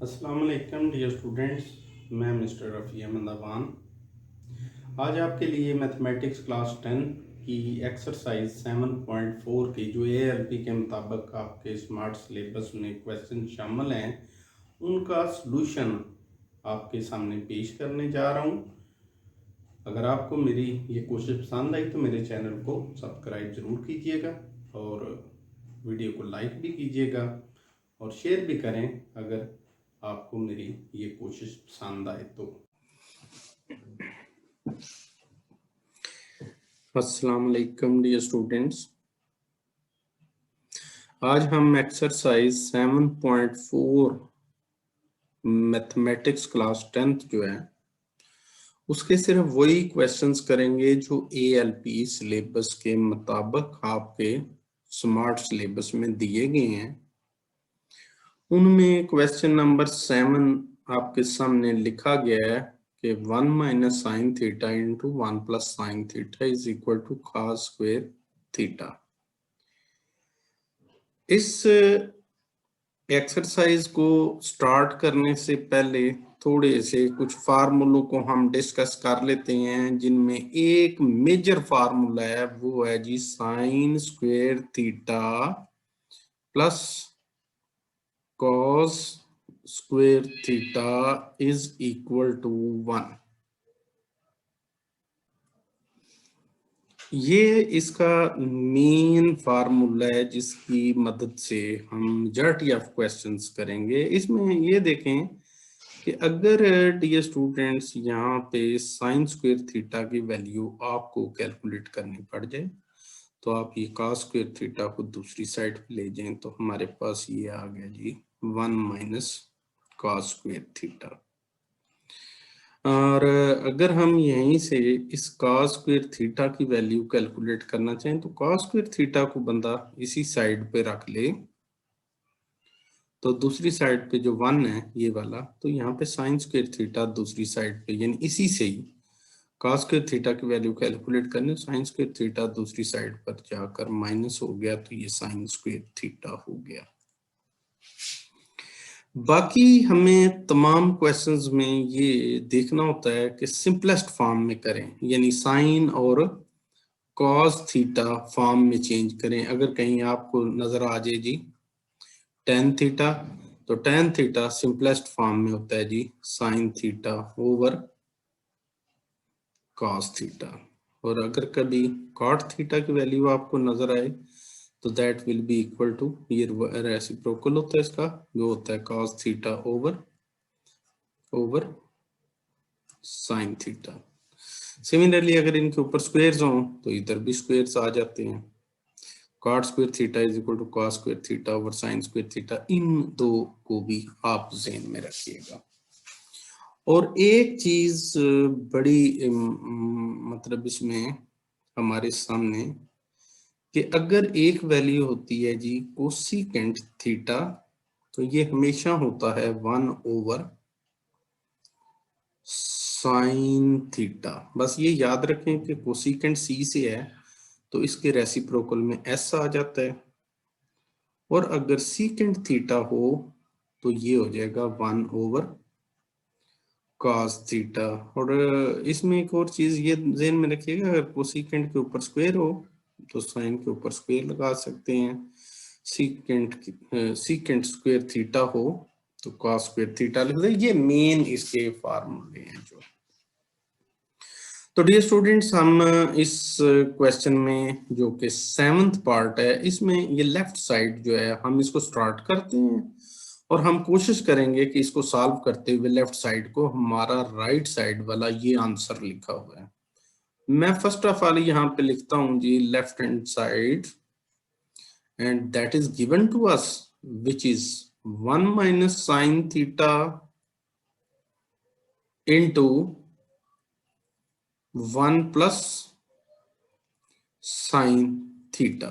अस्सलाम वालेकुम dear students, मैं मिस्टर रफ़ी अहमद अवान आज आपके लिए मैथमेटिक्स क्लास 10 की एक्सरसाइज 7.4 की जो ALP के मुताबिक आपके स्मार्ट सिलेबस में क्वेश्चन शामिल हैं उनका सलूशन आपके सामने पेश करने जा रहा हूं। अगर आपको मेरी ये कोशिश पसंद आई तो मेरे चैनल को सब्सक्राइब ज़रूर कीजिएगा और वीडियो को लाइक भी कीजिएगा और शेयर भी करें अगर आपको मेरी ये कोशिश पसंद आए तो। अस्सलाम वालेकुम डियर स्टूडेंट्स, आज हम एक्सरसाइज 7.4 मैथमेटिक्स क्लास 10th जो है उसके सिर्फ वही क्वेश्चंस करेंगे जो ALP सिलेबस के मुताबिक आपके स्मार्ट सिलेबस में दिए गए हैं। उनमें क्वेश्चन नंबर 7 आपके सामने लिखा गया है कि 1 minus sine theta into 1 plus sine theta is equal to cos square theta. इस एक्सरसाइज को स्टार्ट करने से पहले थोड़े से कुछ फार्मूलों को हम डिस्कस कर लेते हैं, जिनमें एक मेजर फार्मूला है वो है जी sine square theta plus cos square theta is equal to 1। ये इसका मेन फार्मूला है जिसकी मदद से हम मेजॉरिटी ऑफ क्वेश्चंस करेंगे। इसमें ये देखें कि अगर डियर स्टूडेंट्स यहाँ पे साइन स्क्वायर थीटा की वैल्यू आपको कैलकुलेट करनी पड़ जाए तो आप ये कॉस स्क्वायर थीटा को दूसरी साइड पे ले जाएं तो हमारे पास ये आ गया जी 1 माइनस कॉस स्क्वायर थीटा। और अगर हम यहीं से इस cos स्क्वायर थीटा की वैल्यू कैलकुलेट करना चाहें तो cos स्क्वायर थीटा को बंदा इसी साइड पे रख ले तो दूसरी साइड पे जो 1 है ये वाला, तो यहाँ पे साइन स्क्वायर थीटा दूसरी साइड पे, यानी इसी से ही cos स्क्वायर थीटा की वैल्यू कैलकुलेट करने साइन स्क्वायर थीटा दूसरी साइड पर जाकर माइनस हो गया तो ये साइन स्क्वायर थीटा हो गया। बाकी हमें तमाम क्वेश्चंस में ये देखना होता है कि सिंपलेस्ट फॉर्म में करें, यानी साइन और कॉस थीटा फॉर्म में चेंज करें। अगर कहीं आपको नजर आ जाए जी टेन थीटा तो टेन थीटा सिंपलेस्ट फॉर्म में होता है जी sine theta over cos theta. और अगर कभी कॉट थीटा की वैल्यू आपको नजर आए तो that will be equal to, ये रेसिप्रोकल होता है इसका, जो होता है cos theta over sine theta. Similarly अगर इनके ऊपर स्क्वायर्स हों तो इधर भी स्क्वायर्स आ जाते हैं। Cot square theta is equal to cos square theta over sine square theta, इन दो को भी आप ज़हन में रखिएगा। और एक चीज बड़ी मतलब इसमें हमारे सामने कि अगर एक वैल्यू होती है जी कोसिकेंट थीटा तो ये हमेशा होता है 1 ओवर साइन थीटा। बस ये याद रखें कि कोसिकेंट सी से है तो इसके रेसिप्रोकल में एस आ जाता है, और अगर सीकेंट थीटा हो तो ये हो जाएगा 1 ओवर कॉस थीटा। और इसमें एक और चीज ये ध्यान में रखिएगा, अगर कोसिकेंट के ऊपर स्क्वायर हो तो साइन के ऊपर स्क्वायर लगा सकते हैं, सीकेंट स्क्वायर थीटा हो तो कॉस स्क्वायर थीटा लिख दें। ये मेन इसके फार्मूले हैं जो। तो डियर स्टूडेंट्स, हम इस क्वेश्चन में जो कि 7th पार्ट है इसमें ये लेफ्ट साइड जो है हम इसको स्टार्ट करते हैं और हम कोशिश करेंगे कि इसको सॉल्व करते हुए लेफ्ट साइड को हमारा राइट साइड वाला ये आंसर लिखा हुआ है। मैं फर्स्ट ऑफ ऑल यहाँ पे लिखता हूँ जी left hand side and that is given to us which is 1 minus sine theta into 1 plus sine theta.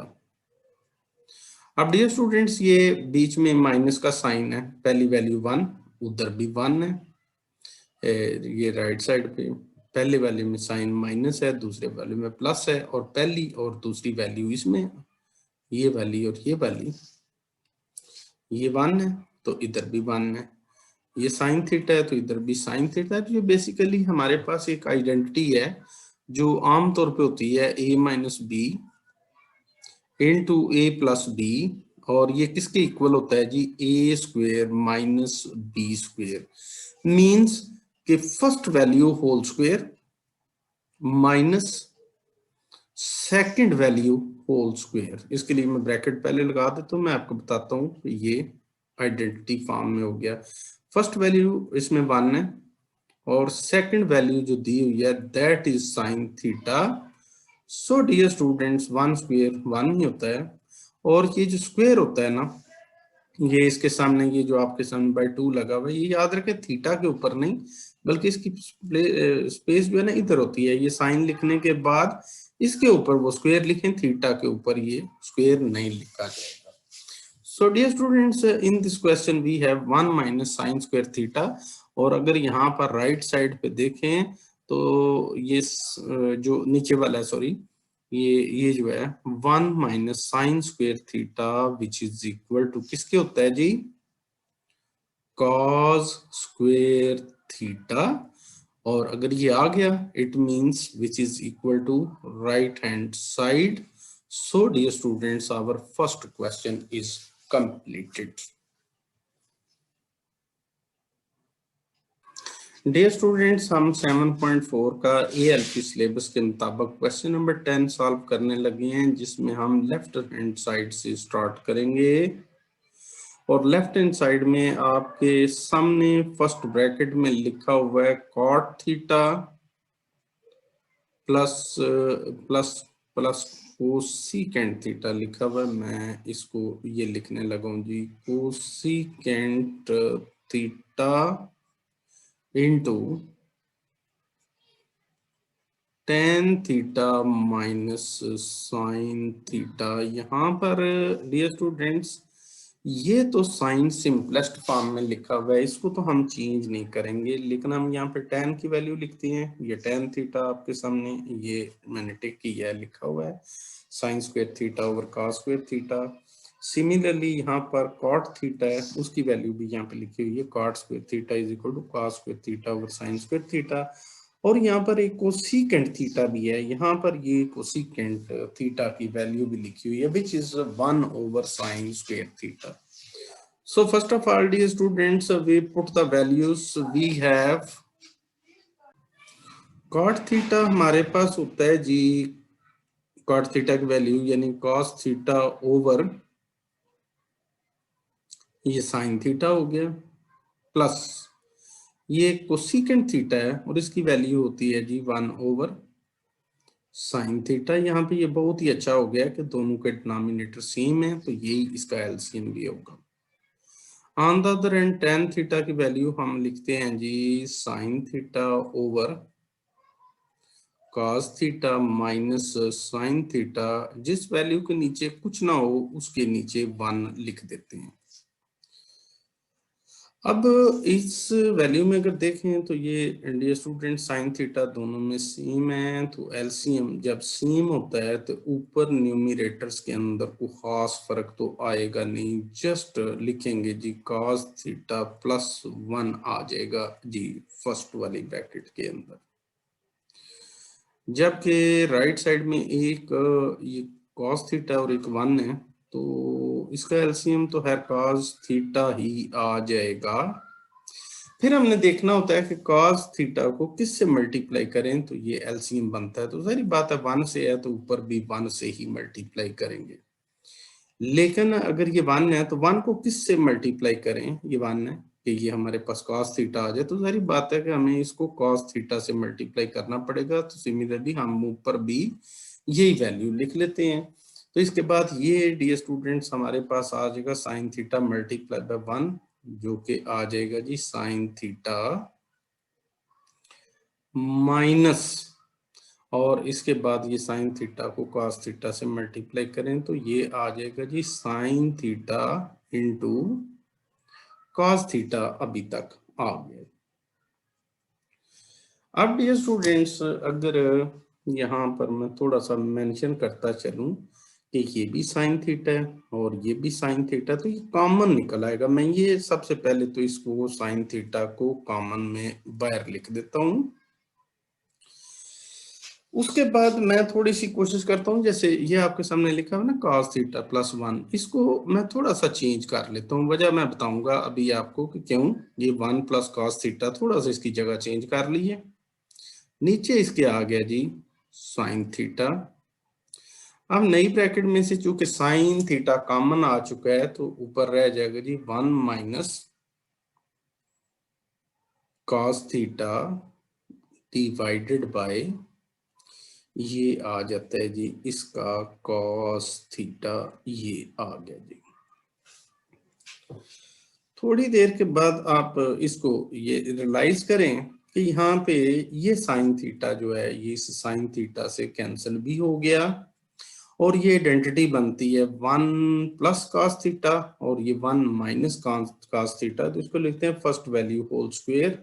अब डियर स्टूडेंट्स ये बीच में माइनस का साइन है, पहली वैल्यू 1, उधर भी 1 है, ये राइट साइड पे पहले वैल्यू में साइन माइनस है, दूसरे वैल्यू में प्लस है, और पहली और दूसरी वैल्यू इसमें ये वैल्यू और ये वैल्यू, ये 1 है तो इधर भी 1 है, ये साइन थीटा है तो इधर भी साइन थीटा है। तो ये बेसिकली हमारे पास एक आइडेंटिटी है जो आमतौर पे होती है a minus B into A plus B, और ये किसके इक्वल होता है जी, A square minus B square. Means कि first value whole square minus second value whole square. इसके लिए मैं ब्रैकेट पहले लगा देता हूं, मैं आपको बताता हूं कि ये आइडेंटिटी फॉर्म में हो गया। फर्स्ट वैल्यू इसमें 1 है और सेकंड वैल्यू जो दी हुई है that is sine theta. So dear students 1 square 1 ही होता है, और ये जो स्क्वेयर होता है ना, ये इसके सामने ये जो आपके सामने बाय 2 लगा हुआ है, ये याद रखें थीटा के ऊपर नहीं बल्कि इसकी स्पेस जो है ना इधर होती है। ये साइन लिखने के बाद इसके ऊपर वो स्क्वेयर लिखें, थीटा के ऊपर ये स्क्वेयर नहीं लिखा जाएगा। So dear students in this question we have 1 minus sine square theta. और अगर यहाँ पर राइट साइड पे देखें तो ये जो नीचे वाला है, सॉरी, ये जो है 1 minus sine square theta which is equal to किसके होता है जी, कॉस स्क्वेयर थीटा। और अगर ये आ गया it means which is equal to right hand side. So dear students our first question is completed. Dear students हम 7.4 का ALP सिलेबस के मुताबिक क्वेश्चन नंबर 10 सॉल्व करने लगे हैं, जिसमें हम लेफ्ट हैंड साइड से स्टार्ट करेंगे। और लेफ्ट हैंड साइड में आपके सामने फर्स्ट ब्रैकेट में लिखा हुआ है cot theta plus plus plus cosecant theta लिखा हुआ है। मैं इसको ये लिखने लगा हूं जी, cosecant theta into tan theta minus sine theta. यहाँ पर डियर स्टूडेंट्स ये तो साइन सिंपलेस्ट फॉर्म में लिखा हुआ है, इसको तो हम चेंज नहीं करेंगे, लेकिन हम यहाँ पे टेन की वैल्यू लिखते हैं। ये टेन थीटा आपके सामने ये मैंने टिक किया है, लिखा हुआ है sign square theta over cos square theta. Similarly यहाँ पर कॉट थीटा है, उसकी वैल्यू भी यहाँ पे लिखी हुई है, cot square theta is equal to cos square theta over sine square theta. और यहाँ पर एक कोसिकेंट थीटा भी है, यहाँ पर ये कोसिकेंट थीटा की वैल्यू भी लिखी हुई है which is 1 over sin square theta. So first of all dear students we put the values, we have cot theta हमारे पास होता है जी, cot theta की वैल्यू यानी cos theta ओवर ये sin theta हो गया, प्लस ये कोसिकेंट थीटा है और इसकी वैल्यू होती है जी 1 over साइन थीटा। यहाँ पे ये बहुत ही अच्छा हो गया कि दोनों के डिनोमिनेटर सेम है, तो यही इसका एलसीएम भी होगा। On the other end tan theta की वैल्यू हम लिखते हैं जी sine theta over cos theta minus sine theta. जिस वैल्यू के नीचे कुछ ना हो उसके नीचे 1 लिख देते हैं। अब इस वैल्यू में अगर देखें तो ये डियर स्टूडेंट साइन थीटा दोनों में सेम है, तो एलसीएम जब सेम होता है तो ऊपर न्यूमरेटर्स के अंदर को खास फर्क तो आएगा नहीं, जस्ट लिखेंगे जी cos थीटा प्लस 1 आ जाएगा जी फर्स्ट वाली ब्रैकेट के अंदर। जबकि राइट साइड में एक ये cos थीटा और एक 1 है, तो इसका एलसीएम तो है cos थीटा ही आ जाएगा। फिर हमने देखना होता है कि cos थीटा को किससे मल्टीप्लाई करें तो ये एलसीएम बनता है, तो सारी बात है 1 से है तो ऊपर भी 1 से ही मल्टीप्लाई करेंगे। लेकिन अगर ये 1 है तो 1 को किससे मल्टीप्लाई करें, ये 1 है कि ये हमारे पास cos थीटा आ जाए, तो सारी बात है कि हमें इसको cos थीटा से मल्टीप्लाई करना पड़ेगा। तो सिमिलरली हम ऊपर भी यही वैल्यू लिख लेते हैं। तो इसके बाद ये डियर स्टूडेंट्स हमारे पास आ जाएगा साइन थीटा मल्टीप्लाई बाय 1 जो कि आ जाएगा जी साइन थीटा माइनस, और इसके बाद ये साइन थीटा को cos थीटा से मल्टीप्लाई करें तो ये आ जाएगा जी sine theta into cos theta. अभी तक आ गया। अब डियर स्टूडेंट्स अगर यहाँ पर मैं थोड़ा सा मेंशन करता चलूं कि ये भी साइन थीटा है और ये भी साइन थीटा, तो ये कॉमन निकल आएगा। मैं ये सबसे पहले तो इसको साइन थीटा को कॉमन में बाहर लिख देता हूं। उसके बाद मैं थोड़ी सी कोशिश करता हूं, जैसे ये आपके सामने लिखा है ना cos थीटा प्लस 1, इसको मैं थोड़ा सा चेंज कर लेता हूं। वजह मैं बताऊंगा अभी आपको कि क्यों। ये 1 प्लस cos थीटा, थोड़ा सा इसकी जगह चेंज कर लीजिए। नीचे इसके आ गया जी साइन थीटा। अब नई ब्रैकेट में से चूंकि साइन थीटा कॉमन आ चुका है तो ऊपर रह जाएगा जी 1 minus cos theta divided by, ये आ जाता है जी इसका cos थीटा, ये आ गया जी। थोड़ी देर के बाद आप इसको ये रियलाइज करें कि यहाँ पे ये साइन थीटा जो है ये इस साइन थीटा से कैंसिल भी हो गया और ये आइडेंटिटी बनती है 1 प्लस cos थीटा और ये 1 माइनस cos थीटा। तो इसको लिखते हैं first value whole square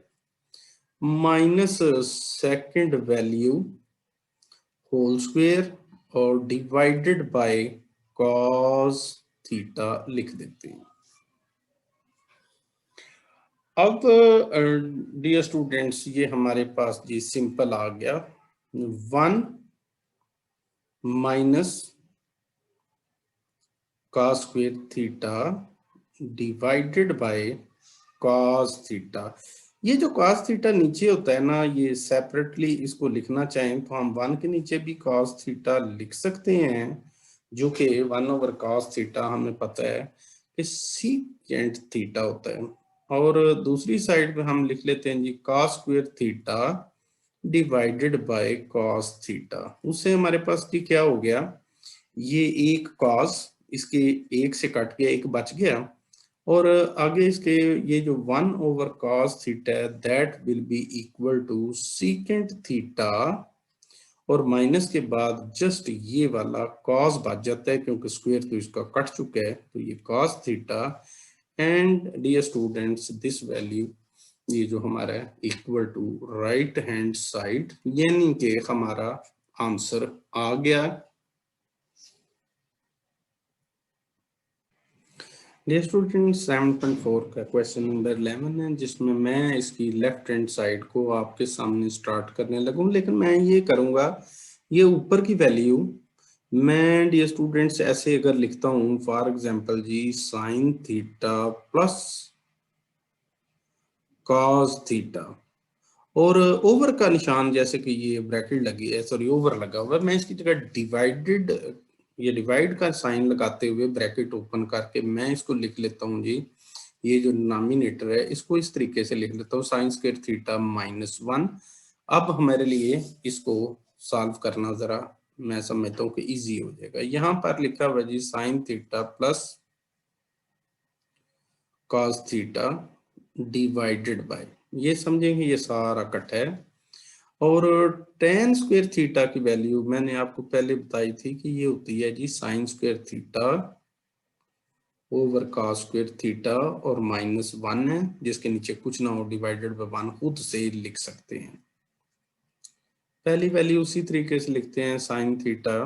minus second value whole square और डिवाइडेड बाय cos थीटा लिख देते हैं। अब डियर स्टूडेंट्स ये हमारे पास जी सिंपल आ गया 1 minus cos square theta divided by cos theta. ये जो cos थीटा नीचे होता है ना, ये सेपरेटली इसको लिखना चाहें तो हम 1 के नीचे भी cos थीटा लिख सकते हैं, जो कि 1 ओवर cos थीटा हमें पता है कि सीकेंट थीटा होता है। और दूसरी साइड पे हम लिख लेते हैं जी cos square theta divided by cos theta. उससे हमारे पास जी क्या हो गया, ये एक cos इसके एक से कट गया, एक बच गया और आगे इसके ये जो 1 over cos theta that will be equal to secant theta और माइनस के बाद जस्ट ये वाला cos बच जाता है क्योंकि स्क्वायर तो इसका कट चुका है, तो ये cos theta and dear students this value ये जो हमारा है equal to right hand side, यानी कि हमारा आंसर आ गया। डियर स्टूडेंट 7.4 का क्वेश्चन नंबर 11 है, जिसमें मैं इसकी लेफ्ट हैंड साइड को आपके सामने स्टार्ट करने लगूं, लेकिन मैं ये करूंगा ये ऊपर की वैल्यू मैं डियर स्टूडेंट्स ऐसे अगर लिखता हूं फॉर एग्जांपल जी sine theta plus cos theta और ओवर का निशान जैसे कि ये ब्रैकेट लगी है, सॉरी ओवर लगा हुआ है, मैं इसकी जगह डिवाइडेड ये डिवाइड का साइन लगाते हुए ब्रैकेट ओपन करके मैं इसको लिख लेता हूं जी, ये जो डिनोमिनेटर है इसको इस तरीके से लिख लेता हूँ साइन स्क्वायर थीटा माइनस 1। अब हमारे लिए इसको सॉल्व करना जरा मैं समझता हूँ कि इजी हो जाएगा। यहाँ पर लिखा हुआ जी sine theta plus cos theta divided by, ये समझेंगे ये सारा कट है और टेन स्क्वायर थीटा की वैल्यू मैंने आपको पहले बताई थी कि ये होती है जी sine square theta over cos square theta और माइनस 1 है जिसके नीचे कुछ ना हो डिवाइडेड बाय 1 खुद से लिख सकते हैं। पहली वैल्यू उसी तरीके से लिखते हैं साइन थीटा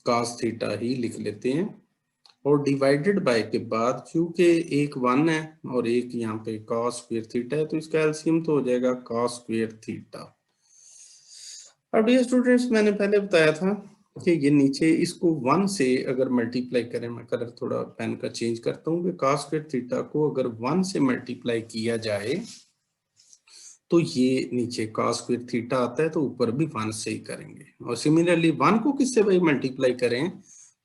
cos थीटा ही लिख लेते हैं और डिवाइडेड बाय के बाद चूंकि एक 1 है और एक यहाँ पे cos स्क्वायर थीटा है तो इसका एलसीएम तो हो जाएगा cos स्क्वायर थीटा। अब डियर स्टूडेंट्स मैंने पहले बताया था कि ये नीचे इसको 1 से अगर मल्टीप्लाई करें, मैं कलर थोड़ा पेन का चेंज करता हूँ कि cos स्क्वायर थीटा को अगर 1 से मल्टीप्लाई किया जाए तो ये नीचे cos स्क्वायर थीटा आता है तो ऊपर भी 1 से ही करेंगे और सिमिलरली 1 को किससे भाई मल्टीप्लाई करें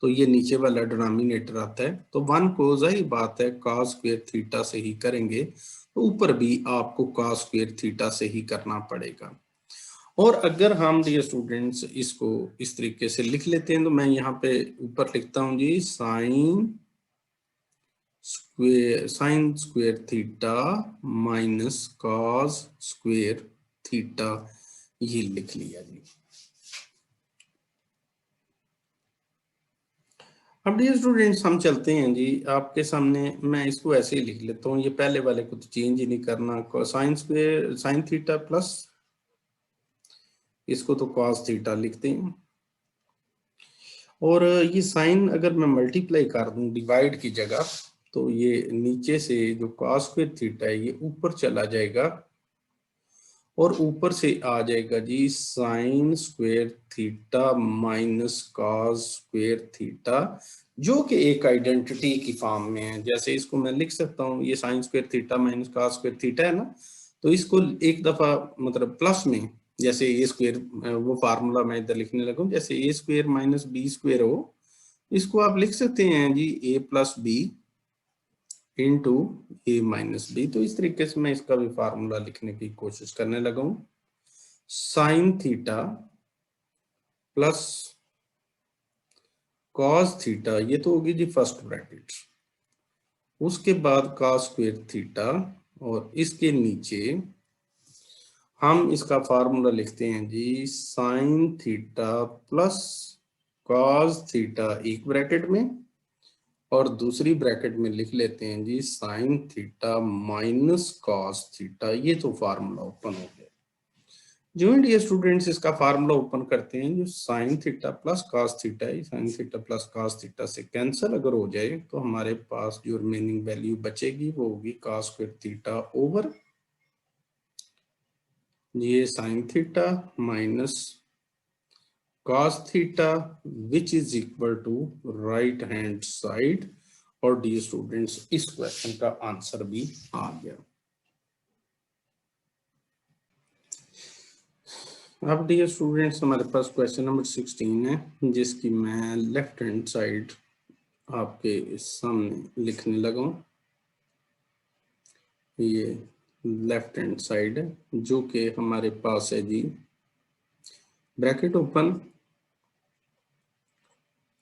तो ये नीचे वाला डिनोमिनेटर आता है तो 1 को जाहिर बात है cos स्क्वायर थीटा से ही करेंगे तो ऊपर भी आपको cos स्क्वायर थीटा से ही करना पड़ेगा। और अगर हम डियर स्टूडेंट्स इसको इस तरीके से लिख लेते हैं तो मैं यहाँ पे ऊपर लिखता हूँ जी sine square theta minus cos square theta, ये लिख लिया जी। अब डियर स्टूडेंट्स हम चलते हैं जी आपके सामने, मैं इसको ऐसे ही लिख लेता हूँ, ये पहले वाले को तो चेंज ही नहीं करना, sine square sine theta plus इसको तो कॉस थीटा लिखते हैं और ये साइन अगर मैं मल्टीप्लाई कर दूं डिवाइड की जगह, तो ये नीचे से जो cos स्क्वायर थीटा है ये ऊपर चला जाएगा और ऊपर से आ जाएगा जी sine square theta minus cos square theta, जो कि एक आइडेंटिटी की फॉर्म में है। जैसे इसको मैं लिख सकता हूँ, ये sign square theta minus cos square theta है ना, तो इसको एक दफा मतलब प्लस में, जैसे ए स्क्वायर, वो फार्मूला मैं इधर लिखने लगा हूं, जैसे ए स्क्वायर माइनस बी स्क्वायर हो, इसको आप लिख सकते हैं जी ए प्लस बी इंटू ए माइनस बी। तो इस तरीके से मैं इसका भी फार्मूला लिखने की कोशिश करने लगा हूं। Sign theta plus cos theta, ये तो होगी जी फर्स्ट ब्रैकेट, उसके बाद कॉस स्क्वायर थीटा, और इसके नीचे हम इसका फार्मूला लिखते हैं जी sine theta plus cos theta एक ब्रैकेट में, और दूसरी ब्रैकेट में लिख लेते हैं जी sine theta minus cos theta. ये तो फार्मूला ओपन हो गया। जो डियर स्टूडेंट्स इसका फार्मूला ओपन करते हैं, जो sine theta plus cos theta है, sine theta plus cos theta से कैंसिल अगर हो जाए तो हमारे पास जो रिमेनिंग वैल्यू बचेगी वो होगी कॉस स्क्वायर थीटा ओवर ये sine theta minus cos theta, which is equal to right hand side। और डी स्टूडेंट्स इस क्वेश्चन का आंसर भी आ गया। अब डी स्टूडेंट्स हमारे पास क्वेश्चन नंबर 16 है, जिसकी मैं लेफ्ट हैंड साइड आपके सामने लिखने लगा हूं। ये लेफ्ट हैंड साइड है जो कि हमारे पास है जी bracket open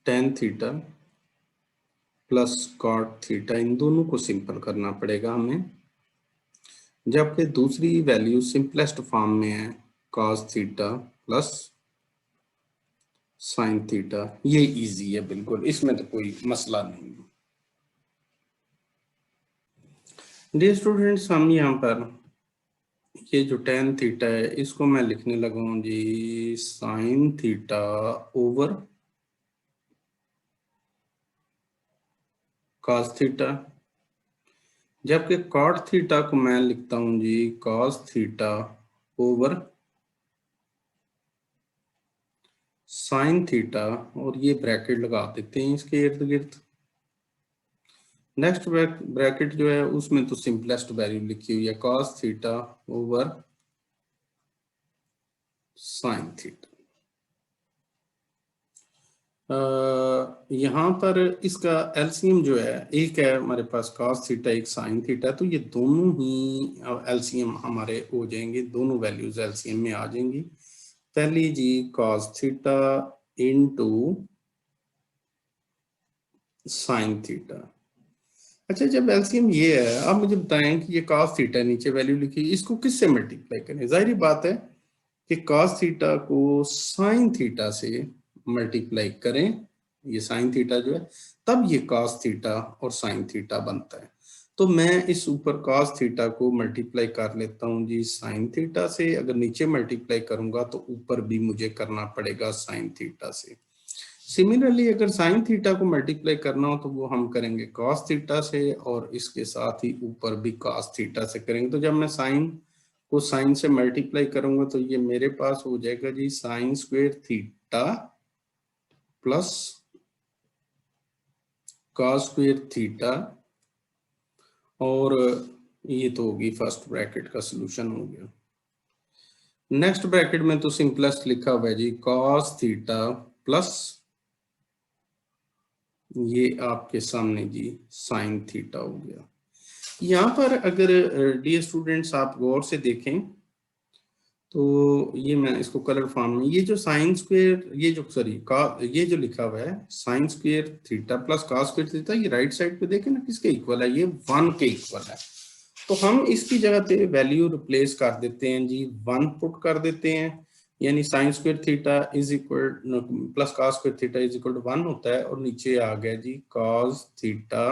tan theta plus cot theta, इन दोनों को सिंपल करना पड़ेगा हमें, जबकि दूसरी वैल्यू सिंपलेस्ट फॉर्म में है cos theta plus sine theta. ये इजी है बिल्कुल, इसमें तो कोई मसला नहीं है। डियर स्टूडेंट्स हम यहाँ पर ये जो tan थीटा है इसको मैं लिखने लगा हूँ जी sine theta over cos theta, जबकि cot थीटा को मैं लिखता हूँ जी cos theta over sine theta, और ये ब्रैकेट लगा देते हैं इसके इर्द गिर्द। नेक्स्ट ब्रैकेट जो है उसमें तो सिंपलेस्ट वैल्यू लिखी हुई है cos theta over sine theta. यहाँ पर इसका एलसीएम जो है, एक है हमारे पास cos थीटा एक साइन थीटा, तो ये दोनों ही एलसीएम हमारे हो जाएंगे, दोनों वैल्यूज एलसीएम में आ जाएंगी। पहली जी cos theta into sine theta. अच्छा, जब एलसीएम ये है, आप मुझे बताएं कि ये cos थीटा नीचे वैल्यू लिखी, इसको किससे मल्टीप्लाई करें? जाहिर बात है कि cos थीटा को साइन थीटा से मल्टीप्लाई करें, ये साइन थीटा जो है, तब ये cos थीटा और साइन थीटा बनता है। तो मैं इस ऊपर cos थीटा को मल्टीप्लाई कर लेता हूं जी साइन थीटा से, अगर नीचे मल्टीप्लाई करूंगा तो ऊपर भी मुझे करना पड़ेगा साइन थीटा से। सिमिलरली अगर साइन थीटा को मल्टीप्लाई करना हो तो वो हम करेंगे cos थीटा से, और इसके साथ ही ऊपर भी cos थीटा से करेंगे। तो जब मैं साइन को साइन से मल्टीप्लाई करूंगा तो ये मेरे पास हो जाएगा जी sine square theta plus cos square theta, और ये तो होगी फर्स्ट ब्रैकेट का सलूशन हो गया। नेक्स्ट ब्रैकेट में तो सिंपलेस्ट लिखा हुआ है जी cos थीटा प्लस ये आपके सामने जी साइन थीटा हो गया। यहाँ पर अगर डियर स्टूडेंट्स आप गौर से देखें तो ये मैं इसको कलर फॉर्म में, ये जो साइन स्क्वायर, ये जो सॉरी ये जो लिखा हुआ है sign square theta plus cos square theta, ये राइट साइड पे देखें ना किसके इक्वल है, ये 1 के इक्वल है। तो हम इसकी जगह पे वैल्यू रिप्लेस कर देते हैं जी, 1 पुट कर देते हैं, यानी sine square theta is equal plus cos square theta is equal to 1 होता है, और नीचे आ गया जी cos theta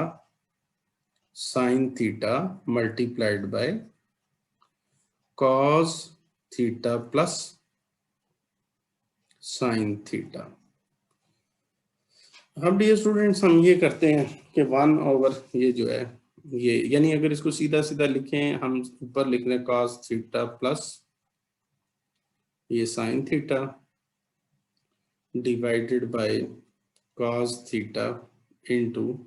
sine theta multiplied by cos theta plus sine theta. अब डियर स्टूडेंट्स हम ये करते हैं कि 1/, ये जो है ये, यानी अगर इसको सीधा सीधा लिखें हम ऊपर लिख रहे हैं cos थीटा प्लस ये sin theta divided by cos theta into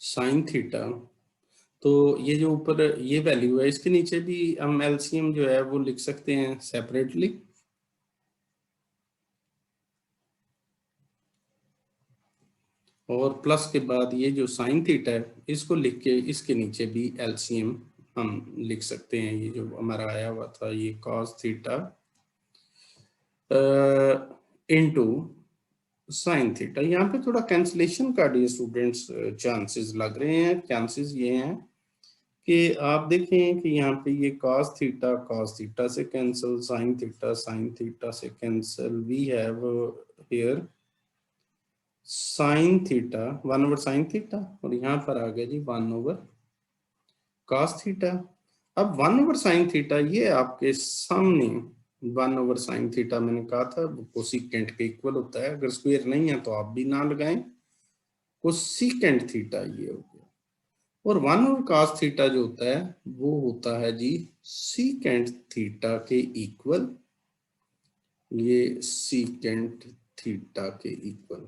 sin theta. तो ये जो ऊपर ये वैल्यू है इसके नीचे भी हम एलसीएम जो है वो लिख सकते हैं सेपरेटली। और प्लस के बाद ये जो साइन थीटा है इसको लिख के इसके नीचे भी एलसीएम हम लिख सकते हैं। ये जो हमारा आया हुआ था ये cos theta into sine theta. यहाँ पे थोड़ा कैंसलेशन का डियर स्टूडेंट्स चांसेस लग रहे हैं। चांसेस ये हैं कि आप देखें कि यहाँ पे ये cos थीटा से कैंसिल, साइन थीटा से cancel, we have here sine theta 1/sin theta और यहाँ पर आ गया जी 1/cos थीटा। अब 1/sin थीटा ये आपके सामने 1/sin थीटा मैंने कहा था वो कोसिकेंट के इक्वल होता है। अगर स्क्वायर नहीं है तो आप भी ना लगाएं, कोसिकेंट थीटा ये हो गया। और 1/cos थीटा जो होता है वो होता है जी सीकेंट थीटा के इक्वल, ये सीकेंट थीटा के equal,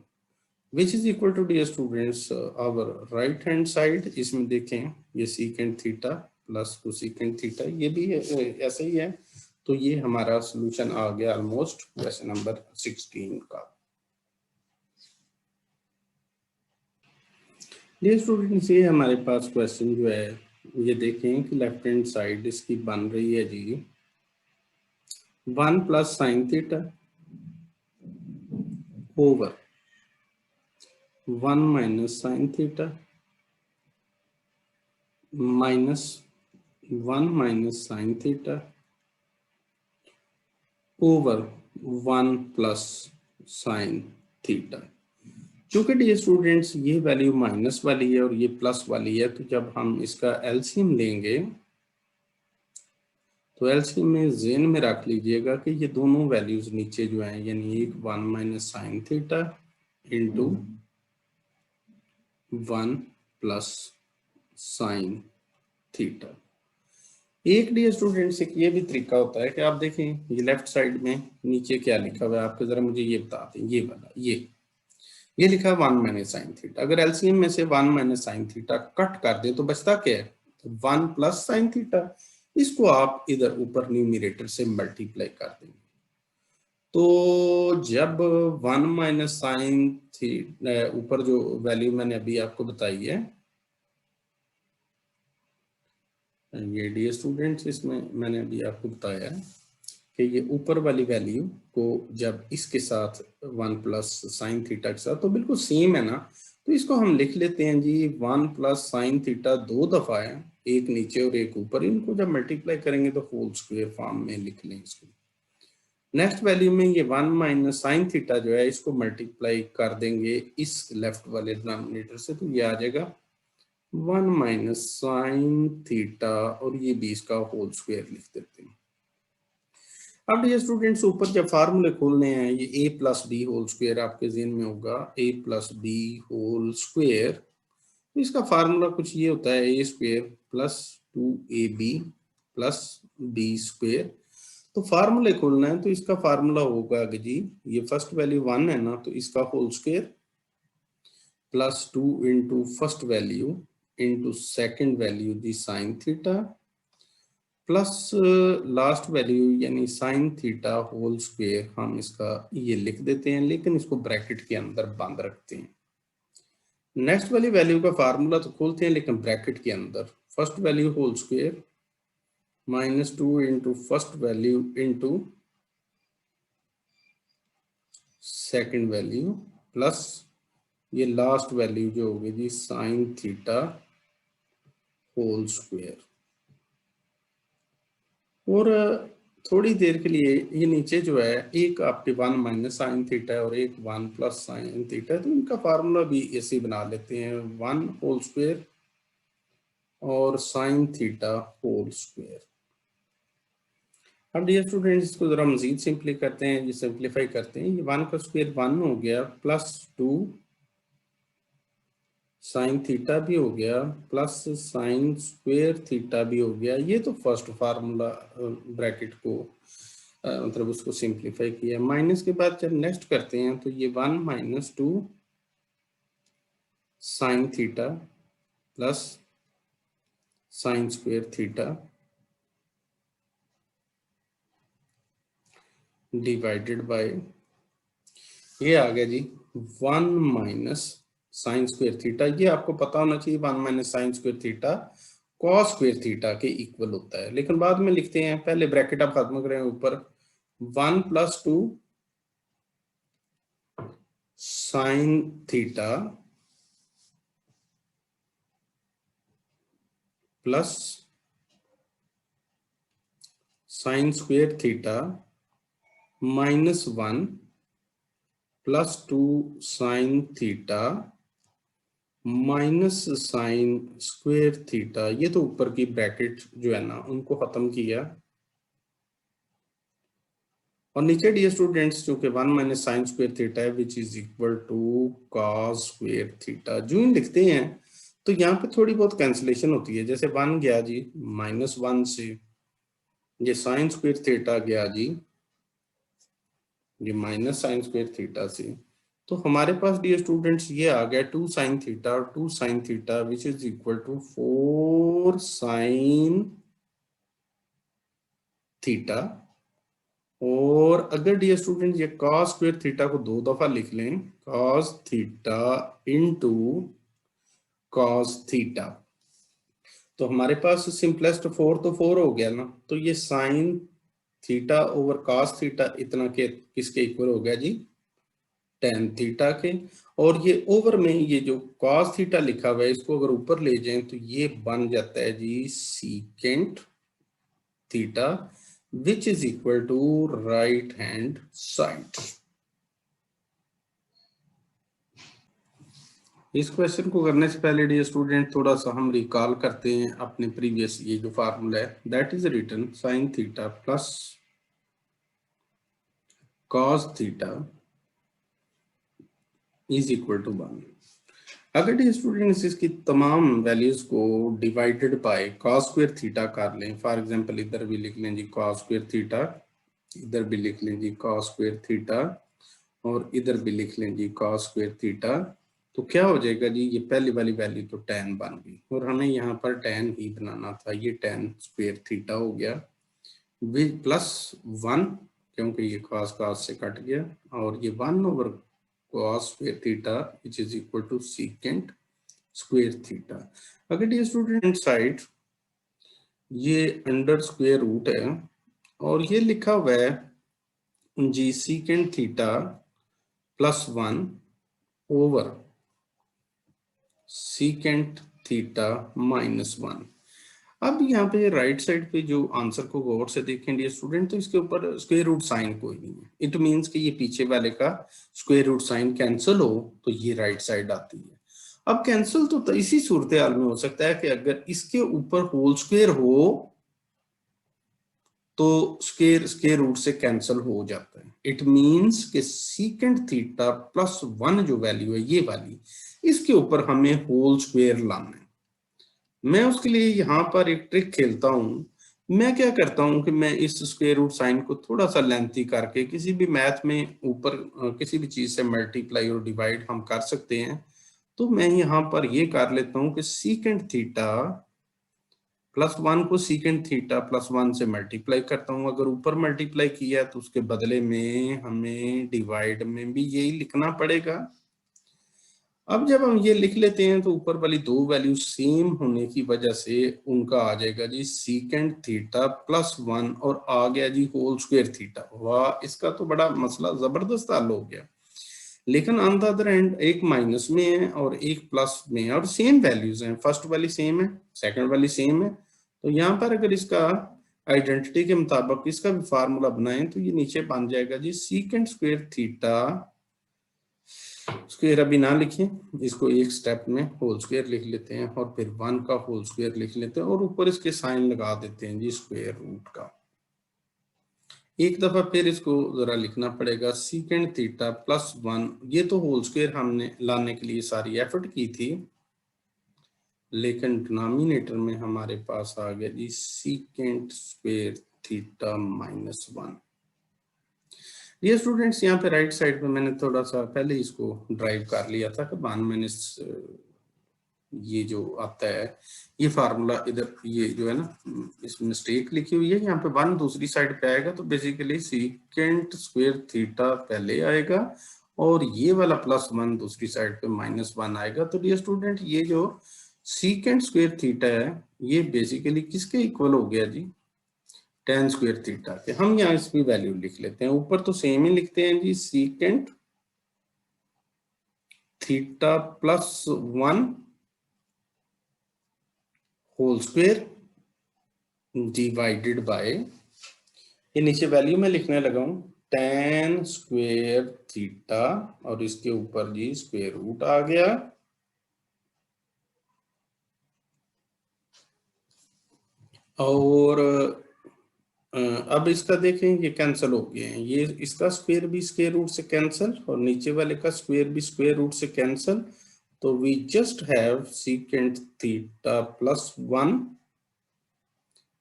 which is equal to dear students our right hand side। इसमें देखें ये secant theta plus cosecant theta ये भी ऐसा ही है। तो ये हमारा सॉल्यूशन आ गया ऑलमोस्ट क्वेश्चन नंबर 16 का। डियर स्टूडेंट्स ये हमारे पास क्वेश्चन जो है ये देखें कि लेफ्ट हैंड साइड इसकी बन रही है जी 1+sin theta over 1 - sin theta minus 1 - sin theta over 1+sin theta. चूंकि डियर स्टूडेंट्स ये वैल्यू माइनस वाली है और ये प्लस वाली है तो जब हम इसका एलसीएम लेंगे तो एलसीएम में ज़हन में रख लीजिएगा कि ये दोनों वैल्यूज नीचे जो हैं यानी एक 1 - sin theta into 1+sin theta. एक डियर स्टूडेंट्स एक ये भी तरीका होता है कि आप देखें ये लेफ्ट साइड में नीचे क्या लिखा हुआ है आपको जरा मुझे ये बता दें। ये वाला ये लिखा है 1 - sin थीटा। अगर एलसीएम में से 1 - sin थीटा कट कर दे तो बचता क्या है, 1+sin थीटा। इसको आप इधर ऊपर न्यूमरेटर से मल्टीप्लाई कर देंगे तो जब 1 - sin थीटा ऊपर जो वैल्यू मैंने अभी आपको बताई है ये डियर स्टूडेंट्स इसमें मैंने अभी आपको बताया कि ये ऊपर वाली वैल्यू को जब इसके साथ 1+sin थीटा के साथ तो बिल्कुल सेम है ना, तो इसको हम लिख लेते हैं जी 1+sin थीटा दो दफा है, एक नीचे और एक ऊपर, इनको जब मल्टीप्लाई करेंगे तो होल स्क्वायर फॉर्म में लिख लें इसको। नेक्स्ट वैल्यू में ये 1 - sin थीटा जो है इसको मल्टीप्लाई कर देंगे इस लेफ्ट वाले डिनोमिनेटर से तो ये आ जाएगा 1 - sin थीटा और ये भी इसका होल स्क्वायर लिख देते हैं। अब ये स्टूडेंट्स ऊपर जब फार्मूले खोलने हैं ये a+b होल स्क्वायर आपके ज़हन में होगा a+b होल स्क्वायर। तो इसका फार्मूला कुछ ये होता है a² + 2ab + b स्क्वायर। तो फार्मूले खोलना है तो इसका फार्मूला होगा कि जी ये फर्स्ट वैल्यू 1 है ना तो इसका whole square +2 into first value into second value जी sine theta plus last value यानी साइन थीटा होल स्क्वायर। हम इसका ये लिख देते हैं लेकिन इसको ब्रैकेट के अंदर बंद रखते हैं। नेक्स्ट वाली वैल्यू का फार्मूला तो खोलते हैं लेकिन ब्रैकेट के अंदर first value whole square -2 into first value into second value plus ये लास्ट वैल्यू जो होगी जी साइन थीटा होल स्क्वायर। और थोड़ी देर के लिए ये नीचे जो है एक आपके 1 - sin थीटा है और एक 1+sin थीटा है तो इनका फार्मूला भी ऐसे बना लेते हैं 1 होल स्क्वायर और साइन थीटा होल स्क्वायर। अब डियर स्टूडेंट्स इसको जरा मजीद सिंप्लीफाई करते हैं। ये 1 का स्क्वायर 1 हो गया, प्लस 2 साइन थीटा भी हो गया, प्लस साइन स्क्वायर थीटा भी हो गया। ये तो फर्स्ट फार्मूला ब्रैकेट को मतलब उसको सिंप्लीफाई किया। माइनस के बाद जब नेक्स्ट करते हैं तो ये 1 minus 2 sine theta plus sign square theta divided by, ये आ गया जी 1 माइनस साइन स्क्वायर थीटा। ये आपको पता होना चाहिए 1 minus sign square theta cos square theta के इक्वल होता है, लेकिन बाद में लिखते हैं, पहले ब्रैकेट आप खत्म करें ऊपर 1 plus 2 sine theta plus sign square theta minus 1 plus 2 sine theta minus sign square theta. ये तो ऊपर की ब्रैकेट जो है ना उनको खत्म किया, और नीचे डियर स्टूडेंट्स चूंकि 1 माइनस साइन स्क्वायर थीटा है which is equal to cos square theta. जो इन लिखते हैं तो यहाँ पे थोड़ी बहुत कैंसिलेशन होती है, जैसे 1 गया जी -1 से, ये साइन स्क्वायर थीटा गया जी ये माइनस साइन स्क्वायर थीटा से, तो हमारे पास डियर स्टूडेंट्स ये आ गया 2 साइन थीटा और 2 sine theta which is equal to 4 sine theta. और अगर डियर स्टूडेंट ये cos स्क्वायर थीटा को 2 दफा लिख लें, cos theta into cos theta, तो हमारे पास सिंपलेस्ट 4 तो 4 हो गया ना, तो ये sine theta over cos theta इतना के किसके इक्वल हो गया जी tan थीटा के। और ये ओवर में ये जो cos थीटा लिखा हुआ है इसको अगर ऊपर ले जाएं तो ये बन जाता है जी secant theta which is equal to right hand side। इस क्वेश्चन को करने से पहले डियर स्टूडेंट थोड़ा सा हम रिकॉल करते हैं अपने प्रीवियस ये जो फार्मूला है, that is written sine theta plus cos theta is equal to 1। अगर डियर स्टूडेंट्स इसकी तमाम वैल्यूज को divided by cos square theta कर लें, फॉर एग्जांपल इधर भी लिख लें जी कॉस स्क्वायर थीटा, इधर भी लिख लें जी कॉस स्क्वायर थीटा, और इधर भी लिख लें जी कॉस स्क्वायर थीटा, तो क्या हो जाएगा जी ये पहली वाली वैल्यू तो tan बन गई, और हमें यहाँ पर tan ही बनाना था, ये tan स्क्वायर थीटा हो गया विद प्लस 1 क्योंकि ये cos cos से कट गया, और ये 1 over cos square theta which is equal to secant square theta. अगर ये स्टूडेंट साइड ये अंडर स्क्वायर रूट है और ये लिखा हुआ है जी secant theta plus 1 over secant theta minus 1। अब यहाँ पे राइट साइड पे जो आंसर को गौर से देखें डियर स्टूडेंट, तो इसके ऊपर स्क्वायर रूट साइन कोई नहीं है। इट मींस कि ये पीछे वाले का स्क्वायर रूट साइन कैंसिल हो तो ये राइट साइड आती है। अब कैंसिल तो इसी सूरत हाल में हो सकता है कि अगर इसके ऊपर होल स्क्वायर हो तो स्क्वायर रूट से कैंसिल हो जाता है। इट मींस कि सीकेंट थीटा प्लस 1 जो वैल्यू है ये वाली, इसके ऊपर हमें होल स्क्वायर लाना है। मैं उसके लिए यहाँ पर एक ट्रिक खेलता हूँ। मैं क्या करता हूँ कि मैं इस स्क्वायर रूट साइन को थोड़ा सा लेंथी करके किसी भी मैथ में ऊपर किसी भी चीज से मल्टीप्लाई और डिवाइड हम कर सकते हैं, तो मैं यहाँ पर ये कर लेता हूँ कि सीकेंट थीटा प्लस 1 को सीकेंट थीटा प्लस 1 से मल्टीप्लाई करता हूँ। अगर ऊपर मल्टीप्लाई किया तो उसके बदले में हमें डिवाइड में भी यही लिखना पड़ेगा। अब जब हम ये लिख लेते हैं तो ऊपर वाली दो वैल्यू सेम होने की वजह से उनका आ जाएगा जी सीकेंट थीटा प्लस 1 और आ गया जी होल स्क्वायर थीटा। वाह, इसका तो बड़ा मसला जबरदस्त हल हो गया। लेकिन ऑन द अदर एंड एक माइनस में है और एक प्लस में है और सेम वैल्यूज हैं, फर्स्ट वाली सेम है सेकंड वाली सेम है, तो यहाँ पर अगर इसका आइडेंटिटी के मुताबिक इसका भी फार्मूला बनाएं तो ये नीचे बन जाएगा जी सीकेंट स्क्वायर थीटा स्क्वायर अभी ना लिखें, इसको एक स्टेप में होल स्क्वायर लिख लेते हैं और फिर 1 का होल स्क्वायर लिख लेते हैं और ऊपर इसके साइन लगा देते हैं जी स्क्वायर रूट का। एक दफा फिर इसको जरा लिखना पड़ेगा, सीकेंट थीटा प्लस 1, ये तो होल स्क्वायर हमने लाने के लिए सारी एफर्ट की थी, लेकिन डिनोमिनेटर में हमारे पास आ गया जी सीकेंट स्क्वायर थीटा माइनस 1। ये स्टूडेंट्स यहाँ पे राइट साइड पे मैंने थोड़ा सा पहले इसको ड्राइव कर लिया था कि 1 माइनस ये जो आता है ये फार्मूला इधर ये जो है ना इसमें मिस्टेक लिखी हुई है, यहाँ पे 1 दूसरी साइड पे आएगा, तो बेसिकली सीकेंट स्क्वायर थीटा पहले आएगा और ये वाला प्लस 1 दूसरी साइड पे माइनस 1 आएगा। तो डियर स्टूडेंट ये जो सीकेंट स्क्वायर थीटा है ये बेसिकली किसके इक्वल हो गया जी, tan स्क्वायर थीटा के। हम यहाँ इसकी वैल्यू लिख लेते हैं, ऊपर तो सेम ही लिखते हैं जी, secant theta plus 1 whole square divided by, ये नीचे वैल्यू में लिखने लगा हूं, tan स्क्वायर थीटा और इसके ऊपर जी स्क्वायर रूट आ गया, और अब इसका देखें ये कैंसिल हो गए हैं, ये इसका स्क्वायर भी स्क्वायर रूट से कैंसिल और नीचे वाले का स्क्वायर भी स्क्वायर रूट से कैंसिल, तो we just have secant theta plus 1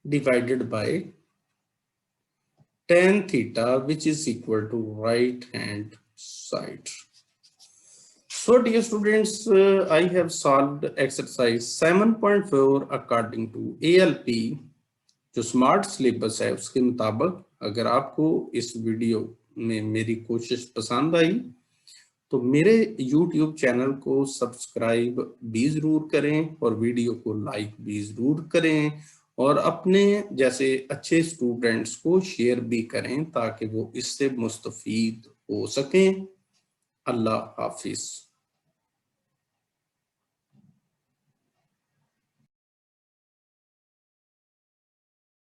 divided by tan theta, which is equal to right hand side. So dear students, I have solved exercise 7.4 according to ALP, जो smart syllabus है उसके मुताबिक। अगर आपको इस video में मेरी कोशिश पसंद आई तो मेरे YouTube चैनल को सब्सक्राइब भी जरूर करें और वीडियो को लाइक भी जरूर करें और अपने जैसे अच्छे स्टूडेंट्स को शेयर भी करें ताकि वो इससे मुस्तफीद हो सकें। अल्लाह हाफिज।